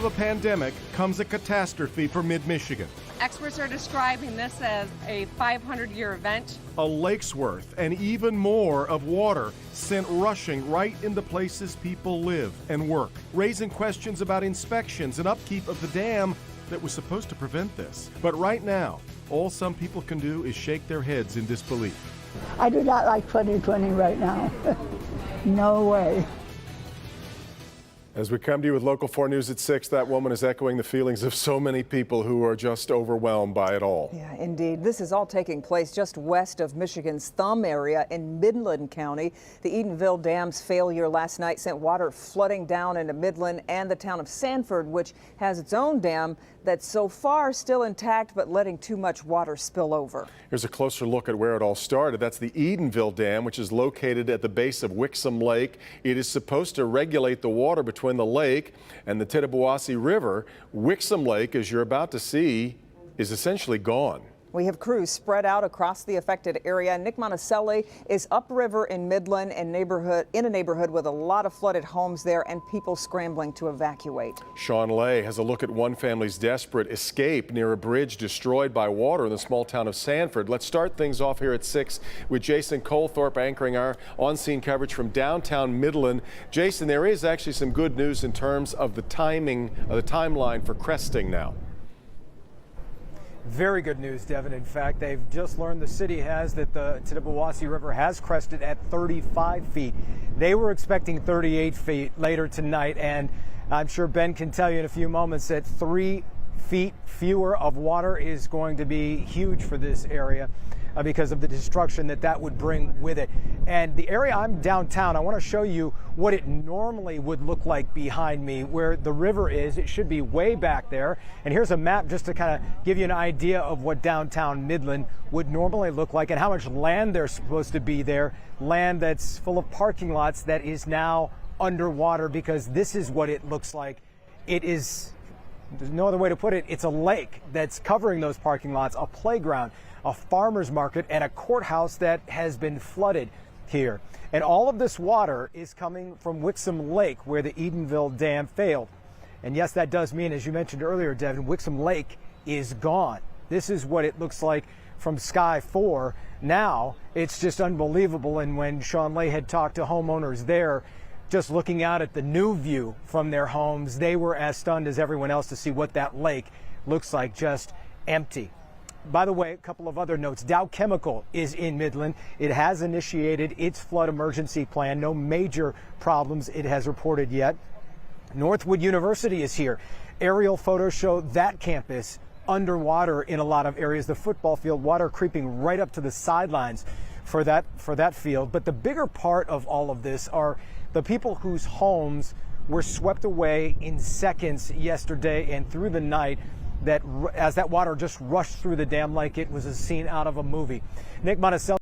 of a pandemic comes a catastrophe for mid-Michigan. Experts are describing this as a 500-year event. A lake's worth and even more of water sent rushing right into places people live and work, raising questions about inspections and upkeep of the dam that was supposed to prevent this. But right now, all some people can do is shake their heads in disbelief. I do not like 2020 right now. No way. As we come to you with Local 4 News at 6, that woman is echoing the feelings of so many people who are just overwhelmed by it all. Yeah, indeed. This is all taking place just west of Michigan's Thumb area in Midland County. The Edenville Dam's failure last night sent water flooding down into Midland and the town of Sanford, which has its own dam that's so far still intact but letting too much water spill over. Here's a closer look at where it all started. That's the Edenville Dam, which is located at the base of Wixom Lake. It is supposed to regulate the water between the lake and the Tittabawassee River. Wixom Lake, as you're about to see, is essentially gone. We have crews spread out across the affected area. Nick Monticelli is upriver in Midland and in a neighborhood with a lot of flooded homes there and people scrambling to evacuate. Sean Lay has a look at one family's desperate escape near a bridge destroyed by water in the small town of Sanford. Let's start things off here at 6 with Jason Colthorpe anchoring our on-scene coverage from downtown Midland. Jason, there is actually some good news in terms of the timeline for cresting now. Very good news, Devin. In fact, they've just learned the city has that the Tittabawassee River has crested at 35 feet. They were expecting 38 feet later tonight, and I'm sure Ben can tell you in a few moments that 3 feet fewer of water is going to be huge for this area because of the destruction that would bring with it. And the area I'm downtown, I want to show you what it normally would look like behind me where the river is. It should be way back there. And here's a map just to kind of give you an idea of what downtown Midland would normally look like and how much land there's supposed to be there. Land that's full of parking lots that is now underwater because this is what it looks like. It is, there's no other way to put it, it's a lake that's covering those parking lots, a playground, a farmer's market, and a courthouse that has been flooded here. And all of this water is coming from Wixom Lake, where the Edenville Dam failed. And yes, that does mean, as you mentioned earlier, Devin, Wixom Lake is gone. This is what it looks like from Sky 4. Now, it's just unbelievable. And when Sean Lay had talked to homeowners there, just looking out at the new view from their homes, they were as stunned as everyone else to see what that lake looks like, just empty. By the way, a couple of other notes. Dow Chemical is in Midland. It has initiated its flood emergency plan. No major problems it has reported yet. Northwood University is here. Aerial photos show that campus underwater in a lot of areas. The football field, water creeping right up to the sidelines for that field. But the bigger part of all of this are the people whose homes were swept away in seconds yesterday and through the night, as that water just rushed through the dam like it was a scene out of a movie. Nick Monticelli